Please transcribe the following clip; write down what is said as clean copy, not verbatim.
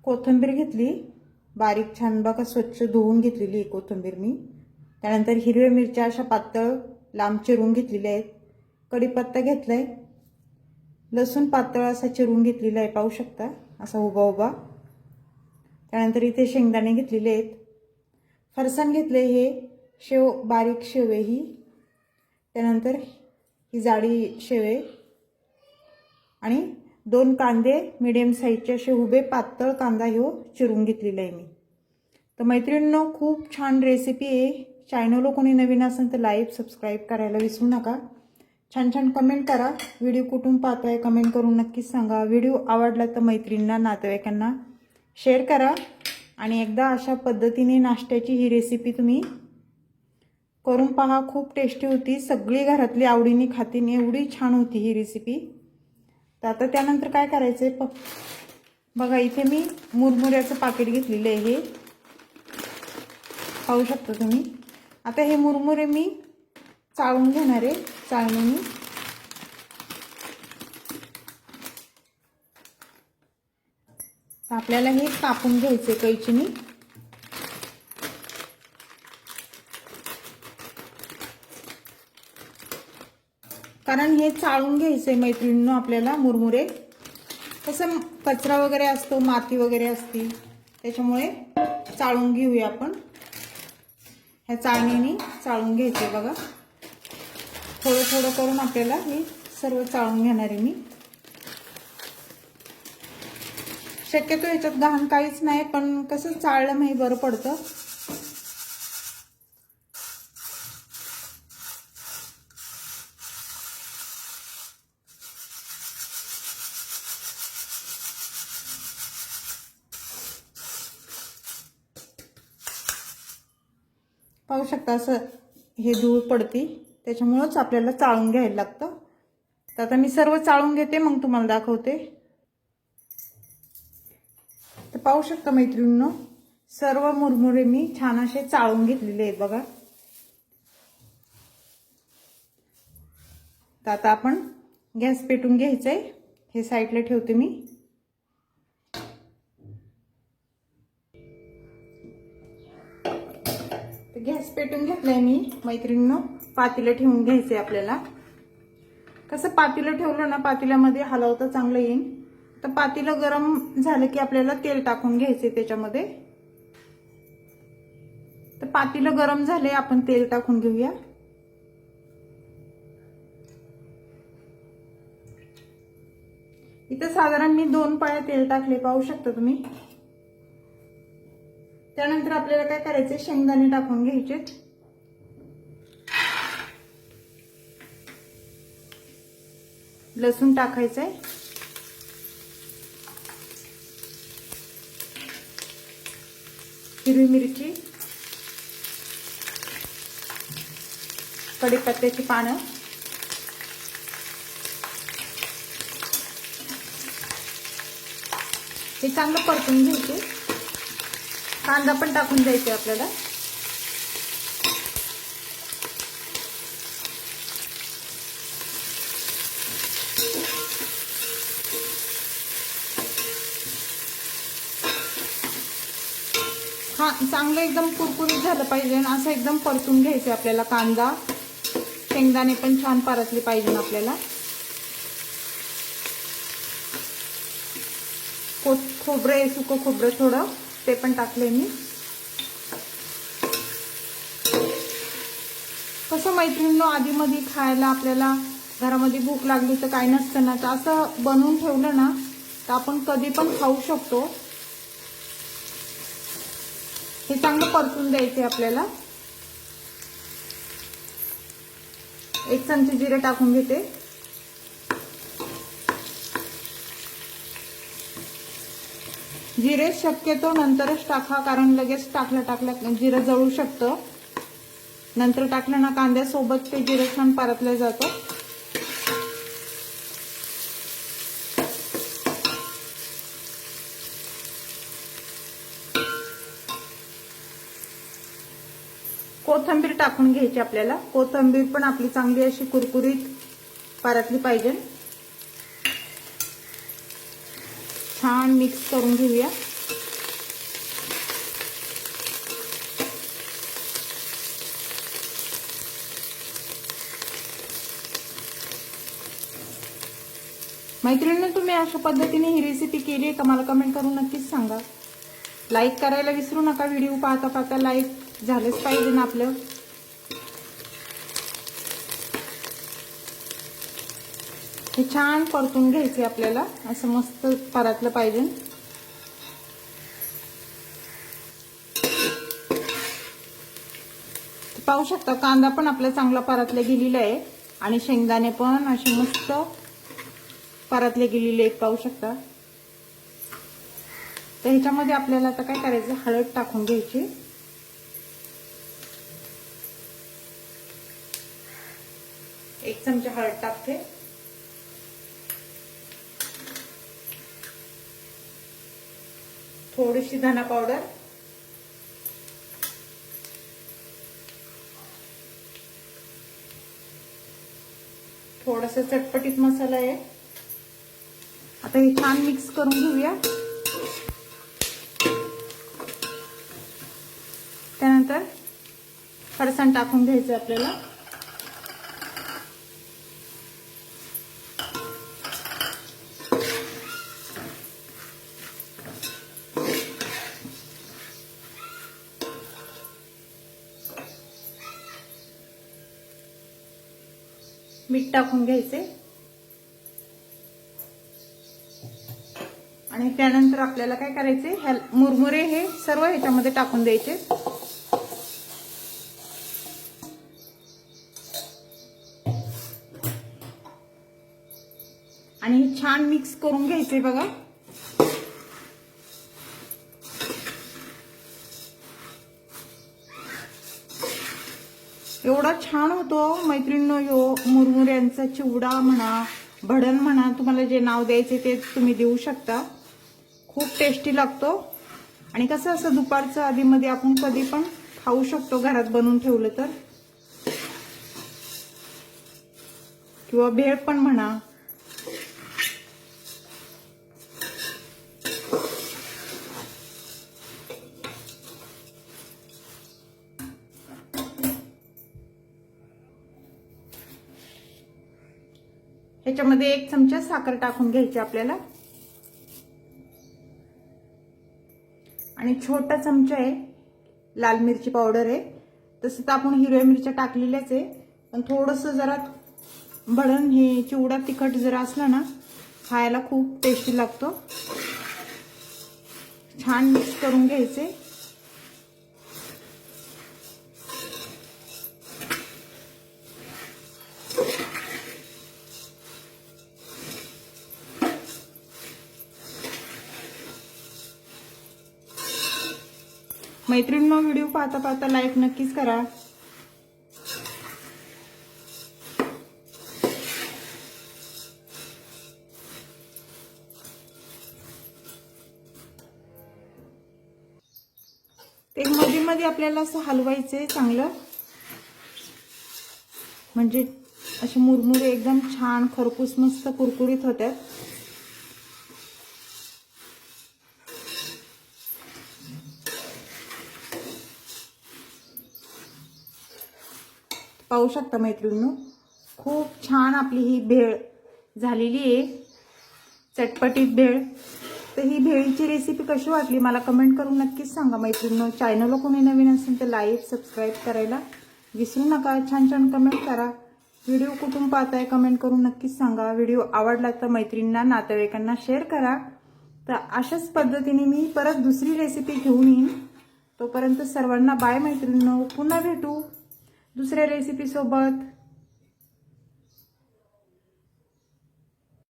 कोथिंबीर घेतली बारीक, छान बघा स्वच्छ धुवून घेतलेली कोथिंबीर मी। त्यानंतर हिरव्या मिरच्या अशा पातळ लांब चिरून घेतलेल्या आहेत। कढीपत्ता घेतलाय, लसूण पातळ असा चिरून घेतलेला आहे, पाहू शकता असा उभा उभा। त्यानंतर इथे शेंगदाणे घेतलेले आहेत, फरसाण घेतले, हे शेव बारीक शेव आहे ही। त्यानंतर ही जाडी शेव आहे आणि 2 कांदे मीडियम साईजचे असे उभे पातळ कांदा ह्यो चिरून घेतलेला आहे मी। तर मैत्रिणींनो, खूप छान रेसिपी आहे। चॅनलला कोणी नवीन असेल तर लाईक सबस्क्राईब करायला विसरू नका। छान छान कमेंट करा, व्हिडिओ कुठून पाहताय कमेंट करून नक्कीच सांगा। व्हिडिओ आवडला तर मैत्रिणींना नातेवाईकांना शेअर करा आणि एकदा अशा पद्धतीने नाश्त्याची ही रेसिपी तुम्ही करून पहा, खूप टेस्टी होती, सगळी घरातली आवडीने खातील, एवढी छान होती ही रेसिपी। तर आता त्यानंतर काय करायचंय बघा, इथे मी मुरमुऱ्याचं पाकिट घेतलेलं आहे, हे पाहू शकता तुम्ही। आता हे मुरमुरे मी चाळून घेणार आहे चाळणीने। आपल्याला हे कापून घ्यायचे कैचीने। कारण हे चाळून घ्यायचे मैत्रिणींनो आपल्याला मुरमुरे। कसं कचरा वगैरे असतो, माती वगैरे असते, त्याच्यामुळे चाळून घेऊया आपण। ह्या चाळणीने चाळून घ्यायचे बघा, थोडं थोडं करून आपल्याला हे सर्व चाळून घेणार आहे मी। शक्यतो याच्यात घाण काहीच नाही, पण कसं चाळलं नाही बरं पडतं। पाहू शकता असं हे धूळ पडती, त्याच्यामुळेच आपल्याला चाळून घ्यायला लागतं। तर आता मी सर्व चाळून घेते, मग तुम्हाला दाखवते। तर पाहू शकता मैत्रिणींनो, सर्व मुरमुरे मी छान असे चाळून घेतलेले आहेत बघा। तर आता आपण गॅस पेटून घ्यायचंय, हे साईडला ठेवते मी। गॅस पेटून घेतलाय मी मैत्रिणींनो, पातेलं ठेवून घ्यायचंय आपल्याला। कसं पातेलं ठेवलं ना, पातेल्यामध्ये हलवता चांगलं येईल। तर पातेलं गरम झालं की आपल्याला तेल टाकून घ्यायचंय त्याच्यामध्ये। तर पातेलं गरम झाले, आपण तेल टाकून घेऊया। इथं साधारण मी 2 पळ्या तेल टाकले, पाहू शकता तुम्ही। त्यानंतर आपल्याला काय करायचंय, शेंगदाणे टाकून घ्यायचे, लसूण टाकायचंय, हिरवी मिरची, कढीपत्त्याची पानं, हे चांगलं परतून घ्यायचे। कांदा पण टाकून द्यायचा आपल्याला। हा चांगलं एकदम कुरकुरीत झालं पाहिजे, असं एकदम परतून घ्यायचं आपल्याला। कांदा शेंगदाणे पण छान परतले पाहिजे आपल्याला। खोबरं, सुकं खोबरं थोडं ते पण टाकले मी। कसं मैत्रिणींनो, आधी मध्ये खायला आपल्याला घरामध्ये भूक लागली तर काही नसतं ना, तर असं बनवून ठेवलं ना तर आपण कधी पण खाऊ शकतो। हे चांगलं परतून द्यायचे आपल्याला। 1 चमचे जिरे टाकून घेते, जिरे शक्यतो नंतरच टाका, कारण लगेच टाकल्या जिरं जळू शकतं। नंतर टाकलं ना कांद्यासोबत ते जिरं छान परतलं जातं। कोथिंबीर टाकून घ्यायची आपल्याला। कोथिंबीर पण आपली चांगली अशी कुरकुरीत परतली पाहिजे। छान मिक्स करून घेऊया। मैत्रिणींनो, तुम्ही अशा पद्धतीने ही रेसिपी केली आहे का मला कमेंट करून नक्कीच सांगा. लाईक करायला विसरू नका. व्हिडिओ पाहता पाहता लाईक झालंच पाहिजे ना आपलं. हे छान परतून घ्यायचे आपल्याला. असं मस्त परतलं पाहिजे. पाहू शकता कांदा पण आपला चांगला परतला गेलेला आहे आणि शेंगदाणे पण असे मस्त परतले गेलेले आहेत. पाहू शकता. तर ह्याच्यामध्ये आपल्याला आता काय करायचं, हळद टाकून घ्यायची. एक चमचा हळद टाकते. थोडीशी धना पावडर, थोडासा चटपटीत मसाला आहे. आता हे छान मिक्स करून घेऊया. त्यानंतर फरसाण टाकून घ्यायचं आपल्याला. मीठ टाकून घ्यायचे आणि त्यानंतर आपल्याला काय करायचे, मुरमुरे हे सर्व ह्याच्यामध्ये टाकून द्यायचे. आणि हे छान मिक्स करून घ्यायचे. बघा एवढा छान होतो मैत्रिणींनो यो मुरमुऱ्यांचा चिवडा म्हणा, भडण म्हणा, तुम्हाला जे नाव द्यायचे ते तुम्ही देऊ शकता. खूप टेस्टी लागतो आणि कसं असं दुपारचं आधीमध्ये आपण कधी पण खाऊ शकतो घरात बनवून ठेवलं तर, किंवा भेळ पण म्हणा. ह्याच्यामध्ये 1 चमचा साखर टाकून घ्यायची आपल्याला आणि छोटा चमचा आहे लाल मिरची पावडर आहे. तसं तर आपण हिरव्या मिरच्या टाकलेल्याच आहे, पण थोडंसं जरा भडण हे चिवडा तिखट जरा असला ना खायला खूप टेस्टी लागतो. छान मिक्स करून घ्यायचे. मैत्रिणींनो, व्हिडिओ पाहता पाहता लाईक नक्कीच करा. ते मध्ये मध्ये आपल्याला असं हलवायचंय चांगलं, म्हणजे असे मुरमुरे एकदम छान खरपूस मस्त कुरकुरीत होतात. पाहू शकता मैत्रिणींनो, खूप छान आपली ही भेळ झालेली आहे, चटपटीत भेळ. तर ही भेळीची रेसिपी कशी वाटली मला कमेंट करून नक्कीच सांगा मैत्रिणींनो. चॅनलला कोणी नवीन असेल तर लाईक सबस्क्राईब करायला विसरू नका. छान छान कमेंट करा. व्हिडिओ कुठून पाहताय कमेंट करून नक्कीच सांगा. व्हिडिओ आवडला तर मैत्रिणींना नातेवाईकांना शेअर करा. तर अशाच पद्धतीने मी परत दुसरी रेसिपी घेऊन येईन. तोपर्यंत सर्वांना बाय मैत्रिणींनो. पुन्हा भेटू दुसऱ्या रेसिपी सोबत.